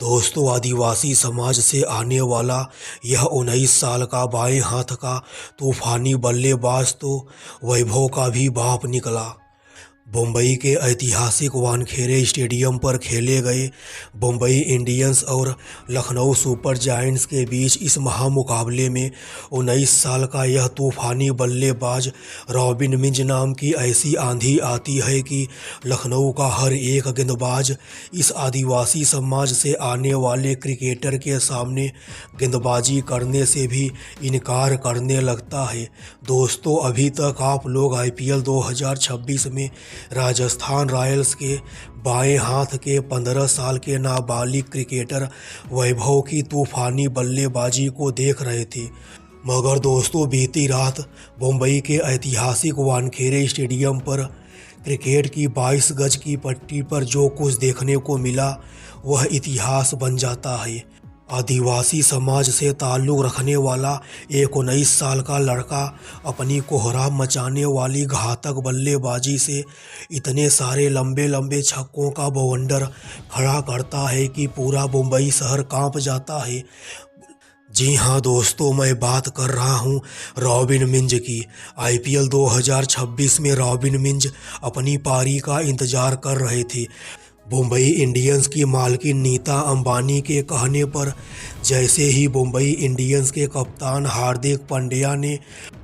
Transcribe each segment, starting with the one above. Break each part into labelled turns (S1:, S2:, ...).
S1: दोस्तों, आदिवासी समाज से आने वाला यह 19 साल का बाएं हाथ का तूफानी बल्लेबाज तो वैभव का भी बाप निकला। मुंबई के ऐतिहासिक वानखेड़े स्टेडियम पर खेले गए मुंबई इंडियंस और लखनऊ सुपर जायंट्स के बीच इस महामुकाबले में 19 साल का यह तूफानी बल्लेबाज रॉबिन मिंज नाम की ऐसी आंधी आती है कि लखनऊ का हर एक गेंदबाज इस आदिवासी समाज से आने वाले क्रिकेटर के सामने गेंदबाजी करने से भी इनकार करने लगता है। दोस्तों, अभी तक आप लोग IPL 2026 में राजस्थान रॉयल्स के बाएं हाथ के 15 साल के नाबालिग क्रिकेटर वैभव की तूफानी बल्लेबाजी को देख रहे थे। मगर दोस्तों, बीती रात मुंबई के ऐतिहासिक वानखेड़े स्टेडियम पर क्रिकेट की 22 गज की पट्टी पर जो कुछ देखने को मिला वह इतिहास बन जाता है। आदिवासी समाज से ताल्लुक़ रखने वाला एक 19 साल का लड़का अपनी कोहराम मचाने वाली घातक बल्लेबाजी से इतने सारे लंबे लंबे छक्कों का बवंडर खड़ा करता है कि पूरा मुंबई शहर कांप जाता है। जी हाँ दोस्तों, मैं बात कर रहा हूँ रॉबिन मिंज की। IPL 2026 में रॉबिन मिंज अपनी पारी का इंतज़ार कर रहे थे। मुंबई इंडियंस की मालकिन नीता अंबानी के कहने पर जैसे ही मुंबई इंडियंस के कप्तान हार्दिक पांड्या ने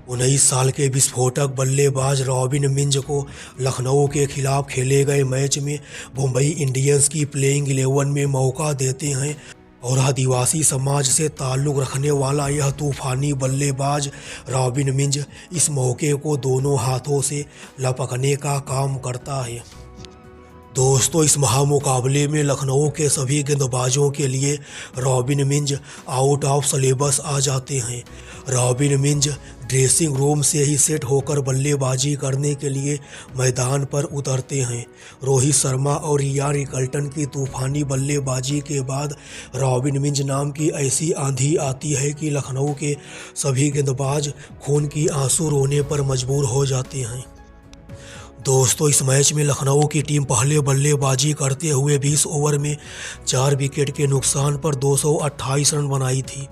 S1: 19 साल के विस्फोटक बल्लेबाज रॉबिन मिंज को लखनऊ के खिलाफ खेले गए मैच में मुंबई इंडियंस की प्लेइंग 11 में मौका देते हैं और आदिवासी समाज से ताल्लुक़ रखने वाला यह तूफानी बल्लेबाज रॉबिन मिंज इस मौके को दोनों हाथों से लपकने का काम करता है। दोस्तों, इस महामुकाबले में लखनऊ के सभी गेंदबाजों के लिए Robin Minz out of syllabus आ जाते हैं। रॉबिन मिंज ड्रेसिंग रूम से ही सेट होकर बल्लेबाजी करने के लिए मैदान पर उतरते हैं। रोहित शर्मा और रियान रिकल्टन की तूफानी बल्लेबाजी के बाद रॉबिन मिंज नाम की ऐसी आंधी आती है कि लखनऊ के सभी गेंदबाज खून की आंसू रोने पर मजबूर हो जाते हैं। दोस्तों, इस मैच में लखनऊ की टीम पहले बल्लेबाजी करते हुए 20 ओवर में 4 विकेट के नुकसान पर 228 रन बनाई थी।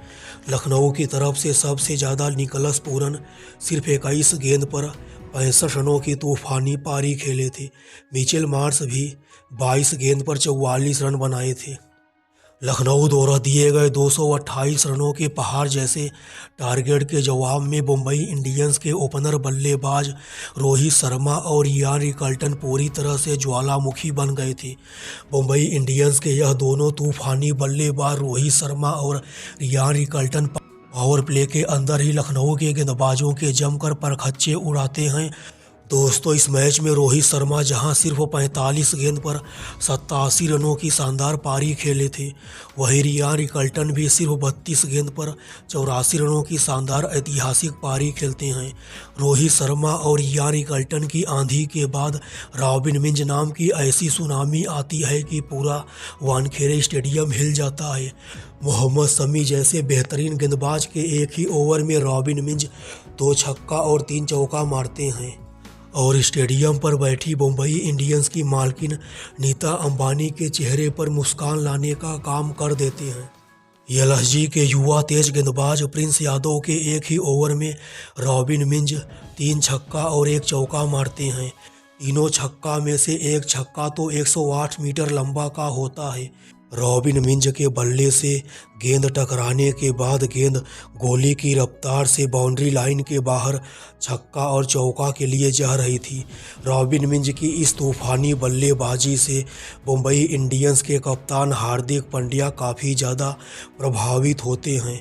S1: लखनऊ की तरफ से सबसे ज़्यादा निकोलस पूरन सिर्फ 21 गेंद पर 65 रनों की तूफानी पारी खेले थे। मिचेल मार्श भी 22 गेंद पर 44 रन बनाए थे। लखनऊ द्वारा दिए गए 228 रनों के पहाड़ जैसे टारगेट के जवाब में मुंबई इंडियंस के ओपनर बल्लेबाज रोहित शर्मा और रियान रिकल्टन पूरी तरह से ज्वालामुखी बन गए थे। मुंबई इंडियंस के यह दोनों तूफानी बल्लेबाज रोहित शर्मा और रियान रिकल्टन पावर प्ले के अंदर ही लखनऊ के गेंदबाजों के जमकर परखच्चे उड़ाते हैं। दोस्तों, इस मैच में रोहित शर्मा जहां सिर्फ 45 गेंद पर 87 रनों की शानदार पारी खेले थे, वहीं रियान रिकल्टन भी सिर्फ 32 गेंद पर 84 रनों की शानदार ऐतिहासिक पारी खेलते हैं। रोहित शर्मा और रियान रिकल्टन की आंधी के बाद रॉबिन मिंज नाम की ऐसी सुनामी आती है कि पूरा वानखेड़े स्टेडियम हिल जाता है। मोहम्मद शमी जैसे बेहतरीन गेंदबाज के एक ही ओवर में रॉबिन मिंज 2 छक्का और 3 चौका मारते हैं और स्टेडियम पर बैठी मुंबई इंडियंस की मालकिन नीता अंबानी के चेहरे पर मुस्कान लाने का काम कर देते हैं। LSG के युवा तेज गेंदबाज प्रिंस यादव के एक ही ओवर में रॉबिन मिंज 3 छक्का और 1 चौका मारते हैं। तीनों छक्का में से एक छक्का तो 108 मीटर लंबा का होता है। रॉबिन मिंज के बल्ले से गेंद टकराने के बाद गेंद गोली की रफ्तार से बाउंड्री लाइन के बाहर छक्का और चौका के लिए जा रही थी। रॉबिन मिंज की इस तूफानी बल्लेबाजी से मुंबई इंडियंस के कप्तान हार्दिक पांड्या काफ़ी ज़्यादा प्रभावित होते हैं।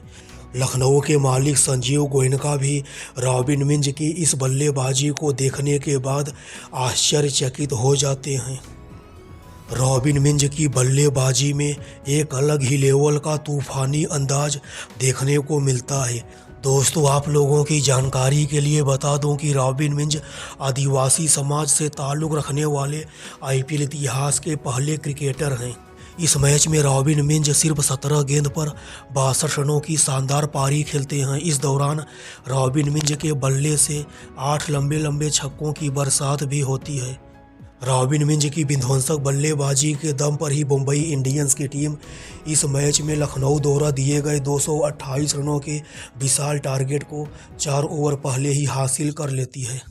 S1: लखनऊ के मालिक संजीव गोयनका भी रॉबिन मिंज की इस बल्लेबाजी को देखने के बाद आश्चर्यचकित हो जाते हैं। रॉबिन मिंज की बल्लेबाजी में एक अलग ही लेवल का तूफानी अंदाज देखने को मिलता है। दोस्तों, आप लोगों की जानकारी के लिए बता दूं कि रॉबिन मिंज आदिवासी समाज से ताल्लुक़ रखने वाले IPL इतिहास के पहले क्रिकेटर हैं। इस मैच में रॉबिन मिंज सिर्फ 17 गेंद पर 62 रनों की शानदार पारी खेलते हैं। इस दौरान रॉबिन मिंज के बल्ले से 8 लंबे लंबे छक्कों की बरसात भी होती है। रॉबिन मिंज की विध्वंसक बल्लेबाजी के दम पर ही मुंबई इंडियंस की टीम इस मैच में लखनऊ द्वारा दिए गए 228 रनों के विशाल टारगेट को 4 ओवर पहले ही हासिल कर लेती है।